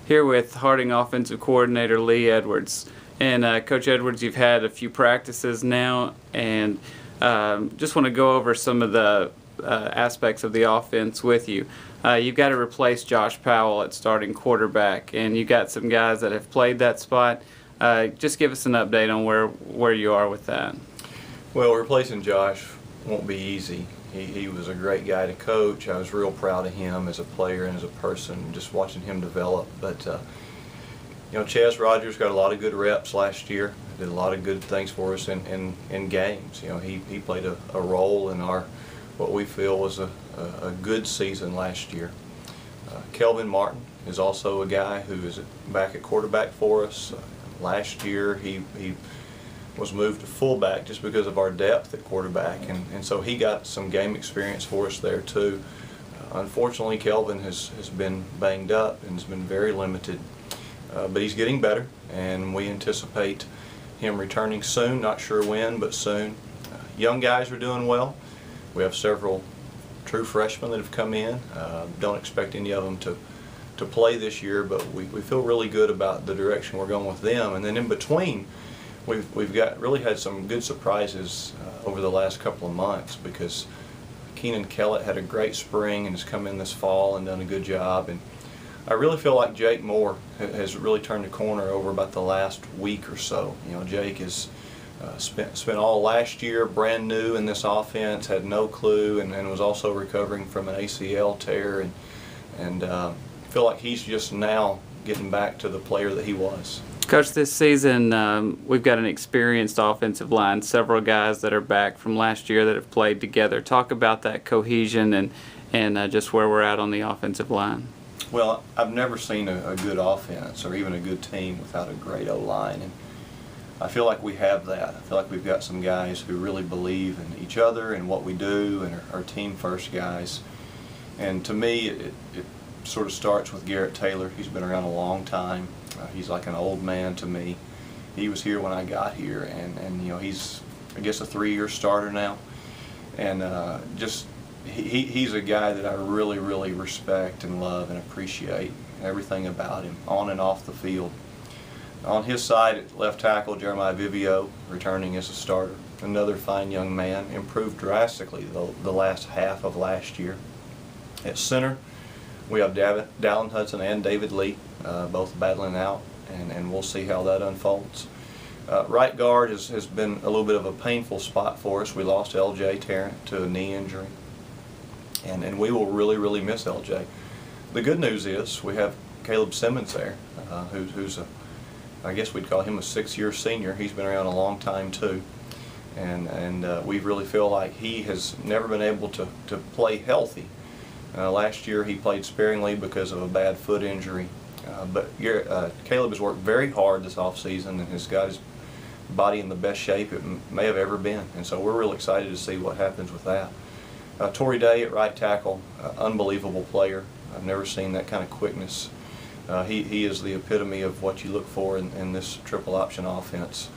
here with Harding offensive coordinator Lee Edwards. And Coach Edwards, you've had a few practices now, and just want to go over some of the aspects of the offense with you. You've got to replace Josh Powell at starting quarterback, and you've got some guys that have played that spot. Just give us an update on where you are with that. Well, replacing Josh won't be easy. He was a great guy to coach. I was real proud of him as a player and as a person, just watching him develop. But Chaz Rogers got a lot of good reps last year. Did a lot of good things for us in games. He played a role in our what we feel was a good season last year. Kelvin Martin is also a guy who is back at quarterback for us. Last year he was moved to fullback just because of our depth at quarterback, and so he got some game experience for us there too. Unfortunately, Kelvin has been banged up and has been very limited, but he's getting better, and we anticipate him returning soon. Not sure when, but soon. Young guys are doing well. We have several true freshmen that have come in. Don't expect any of them to play this year, but we feel really good about the direction we're going with them. And then in between, we've really had some good surprises over the last couple of months, because Keenan Kellett had a great spring and has come in this fall and done a good job. And I really feel like Jake Moore has really turned the corner over about the last week or so. Jake has spent all last year brand new in this offense, had no clue, and was also recovering from an ACL tear, and feel like he's just now getting back to the player that he was. Coach, this season we've got an experienced offensive line, several guys that are back from last year that have played together. Talk about that cohesion and just where we're at on the offensive line. Well, I've never seen a good offense or even a good team without a great O-line, and I feel like we have that. I feel like we've got some guys who really believe in each other and what we do, and are team first guys. And to me, it sort of starts with Garrett Taylor. He's been around a long time. He's like an old man to me. He was here when I got here, and he's, I guess, a 3-year starter now. And he's a guy that I really, really respect and love and appreciate everything about him, on and off the field. On his side, at left tackle, Jeremiah Vivio, returning as a starter. Another fine young man, improved drastically the last half of last year. At center, we have Dallin Hudson and David Lee, both battling out, and we'll see how that unfolds. Right guard has been a little bit of a painful spot for us. We lost L.J. Tarrant to a knee injury, and we will really, really miss L.J. The good news is we have Caleb Simmons there, who's I guess we'd call him a 6-year senior. He's been around a long time too, and we really feel like he has never been able to play healthy. Last year he played sparingly because of a bad foot injury, but Caleb has worked very hard this offseason and has got his body in the best shape it may have ever been, and so we're real excited to see what happens with that. Torrey Day at right tackle, unbelievable player. I've never seen that kind of quickness. He is the epitome of what you look for in this triple option offense.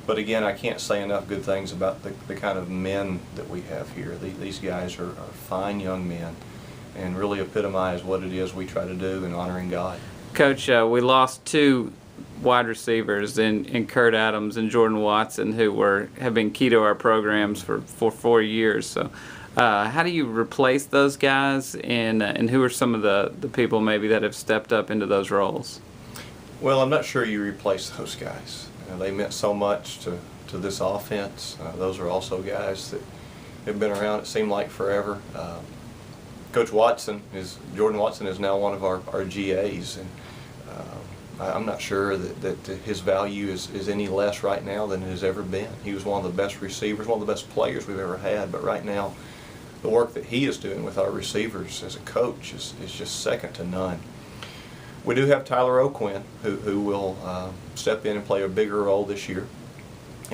But again, I can't say enough good things about the kind of men that we have here. These guys are fine young men and really epitomize what it is we try to do in honoring God. Coach, we lost 2 wide receivers in Kurt Adams and Jordan Watson, who have been key to our programs for 4 years. So how do you replace those guys, and who are some of the people maybe that have stepped up into those roles? Well, I'm not sure you replace those guys. They meant so much to this offense. Those are also guys that have been around, it seemed like, forever. Coach Jordan Watson is now one of our GAs, and I'm not sure that his value is any less right now than it has ever been. He was one of the best receivers, one of the best players we've ever had, but right now the work that he is doing with our receivers as a coach is just second to none. We do have Tyler O'Quinn, who will step in and play a bigger role this year.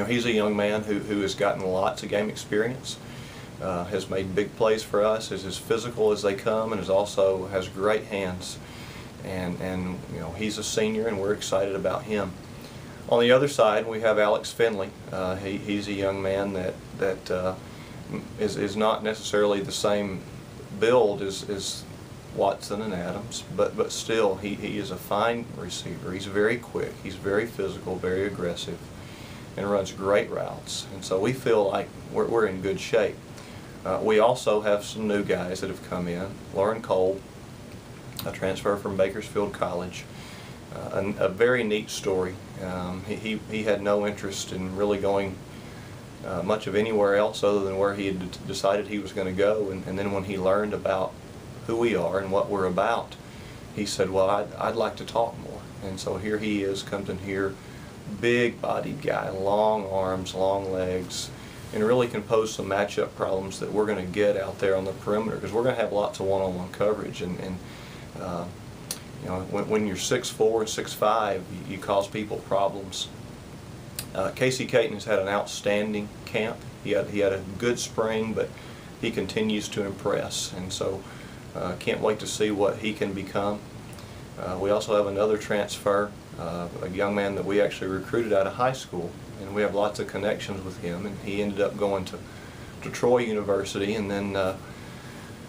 He's a young man who has gotten lots of game experience, has made big plays for us, is as physical as they come, and also has great hands. And he's a senior, and we're excited about him. On the other side, we have Alex Finley. He's a young man that is not necessarily the same build as Watson and Adams, but still he is a fine receiver. He's very quick, he's very physical, very aggressive, and runs great routes. And so we feel like we're in good shape. We also have some new guys that have come in. Lauren Cole, a transfer from Bakersfield College. A very neat story. He had no interest in really going much of anywhere else other than where he had decided he was going to go, and then when he learned about who we are and what we're about, he said, well, I'd like to talk more. And so here he is, comes in here, big-bodied guy, long arms, long legs, and really can pose some matchup problems that we're going to get out there on the perimeter, because we're going to have lots of one-on-one coverage. And you know, when you're 6'4" and 6'5", you cause people problems. Casey Caton has had an outstanding camp. He had a good spring, but he continues to impress, and so can't wait to see what he can become. We also have another transfer, a young man that we actually recruited out of high school, and we have lots of connections with him, and he ended up going to Troy University, and then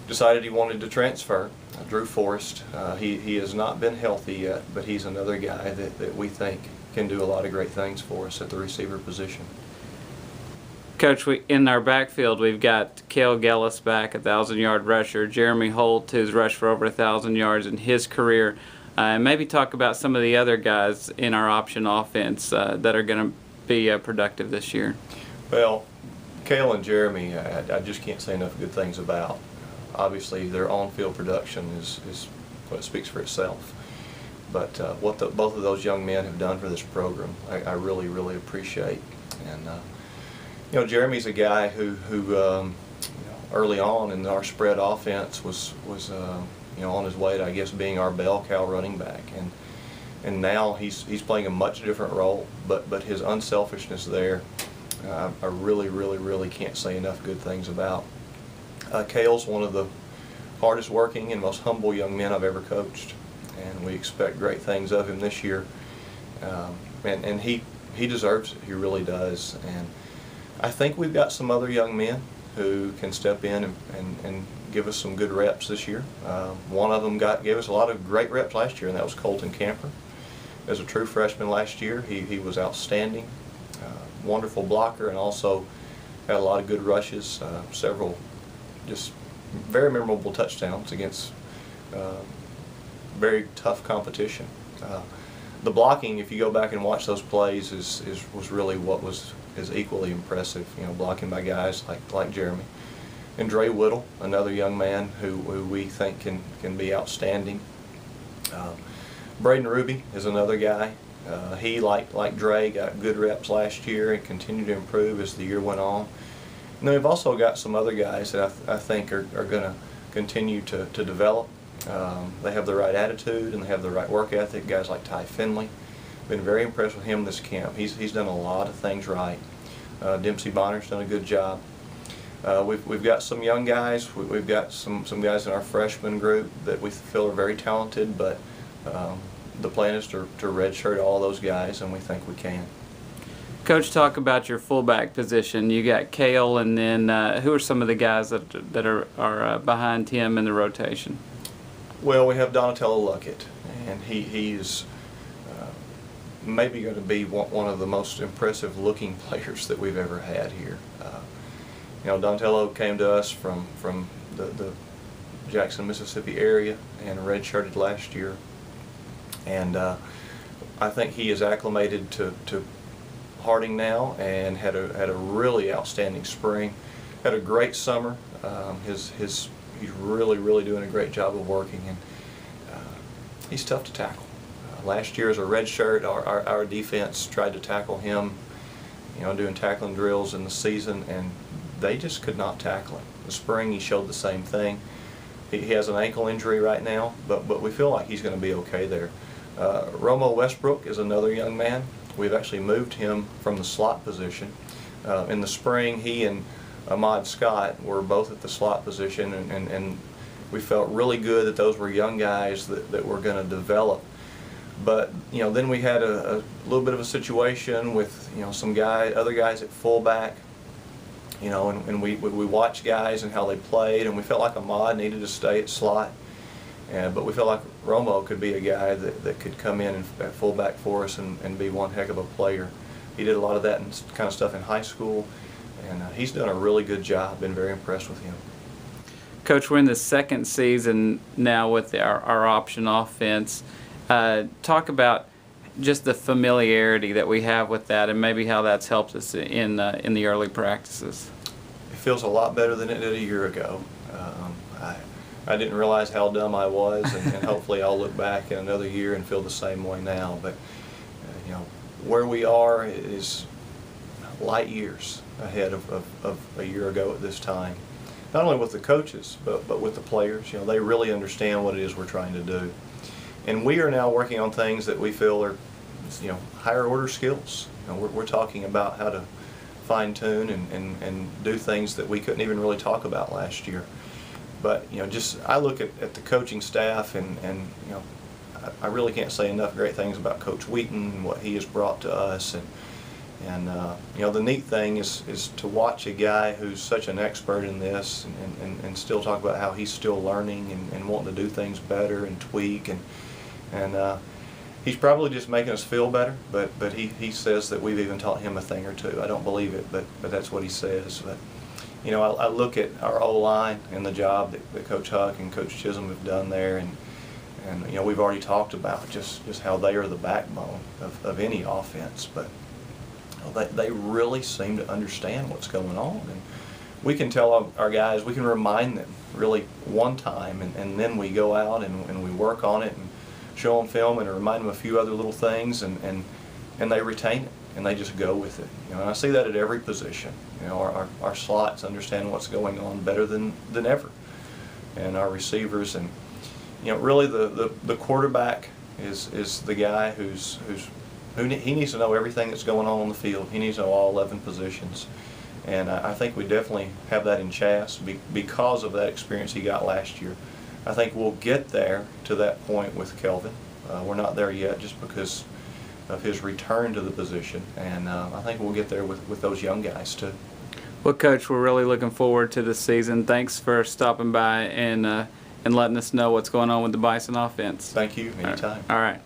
decided he wanted to transfer. Drew Forrest. He has not been healthy yet, but he's another guy that we think can do a lot of great things for us at the receiver position. Coach, in our backfield, we've got Cale Gellis back, 1,000-yard rusher. Jeremy Holt, who's rushed for over 1,000 yards in his career. And maybe talk about some of the other guys in our option offense that are going to be productive this year. Well, Cale and Jeremy, I just can't say enough good things about. Obviously, their on-field production is what it speaks for itself. But what both of those young men have done for this program, I really, really appreciate. And you know, Jeremy's a guy who you know, early on in our spread offense was you know, on his way to, I guess, being our bell cow running back, and now he's playing a much different role. But his unselfishness there, I really, really, really can't say enough good things about. Cale's one of the hardest working and most humble young men I've ever coached, and we expect great things of him this year. And he deserves it. He really does. And I think we've got some other young men who can step in and give us some good reps this year. One of them gave us a lot of great reps last year, and that was Colton Camper. As a true freshman last year, he was outstanding, wonderful blocker, and also had a lot of good rushes, several just very memorable touchdowns against very tough competition. The blocking, if you go back and watch those plays, was really what is equally impressive. You know, blocking by guys like Jeremy. And Dre Whittle, another young man who we think can be outstanding. Braden Ruby is another guy. He, like Dre, got good reps last year and continued to improve as the year went on. And then we've also got some other guys that I think are going to continue to develop. They have the right attitude and they have the right work ethic. Guys like Ty Finley. Been very impressed with him this camp. He's done a lot of things right. Dempsey Bonner's done a good job. We've got some young guys. We've got some guys in our freshman group that we feel are very talented, but the plan is to redshirt all those guys, and we think we can. Coach, talk about your fullback position. You got Cale, and then who are some of the guys that are behind him in the rotation? Well, we have Donatello Luckett, and he's maybe going to be one of the most impressive looking players that we've ever had here. You know, Donatello came to us from the Jackson, Mississippi area and redshirted last year, and I think he is acclimated to Harding now and had a really outstanding spring. Had a great summer. He's really doing a great job of working, and he's tough to tackle. Last year as a redshirt, our defense tried to tackle him, you know, doing tackling drills in the season, and they just could not tackle him. The spring he showed the same thing. He has an ankle injury right now, but we feel like he's going to be okay there. Romo Westbrook is another young man. We've actually moved him from the slot position. In the spring, he and Ahmad Scott were both at the slot position, and we felt really good that those were young guys that were going to develop. But you know, then we had a little bit of a situation with, you know, other guys at fullback. You know, and we watched guys and how they played, and we felt like Ahmad needed to stay at slot. But we feel like Romo could be a guy that could come in at fullback for us and be one heck of a player. He did a lot of that kind of stuff in high school, and he's done a really good job. Been very impressed with him. Coach, we're in the second season now with our option offense. Talk about just the familiarity that we have with that, and maybe how that's helped us in the early practices. It feels a lot better than it did a year ago. I didn't realize how dumb I was, and hopefully I'll look back in another year and feel the same way now. But you know, where we are is light years ahead of a year ago at this time. Not only with the coaches, but with the players. You know, they really understand what it is we're trying to do. And we are now working on things that we feel are, you know, higher order skills. You know, we're talking about how to fine tune and do things that we couldn't even really talk about last year. But you know, just I look at the coaching staff, and you know, I really can't say enough great things about Coach Wheaton and what he has brought to us. And you know, the neat thing is to watch a guy who's such an expert in this and still talk about how he's still learning and wanting to do things better and tweak, and he's probably just making us feel better, but he says that we've even taught him a thing or two. I don't believe it, but that's what he says. But you know, I look at our O-line and the job that Coach Huck and Coach Chisholm have done there, and you know, we've already talked about just how they are the backbone of any offense, but they really seem to understand what's going on. And we can tell our guys, we can remind them really one time, and then we go out and we work on it and show them film and remind them a few other little things, and they retain it and they just go with it. You know, and I see that at every position. You know, our slots understand what's going on better than ever, and our receivers, and you know, really the quarterback is the guy who he needs to know everything that's going on the field. He needs to know all 11 positions. And I think we definitely have that in Chas because of that experience he got last year. I think we'll get there to that point with Kelvin. We're not there yet just because of his return to the position. And I think we'll get there with those young guys too. Well, Coach, we're really looking forward to the season. Thanks for stopping by and letting us know what's going on with the Bison offense. Thank you. Anytime. All right.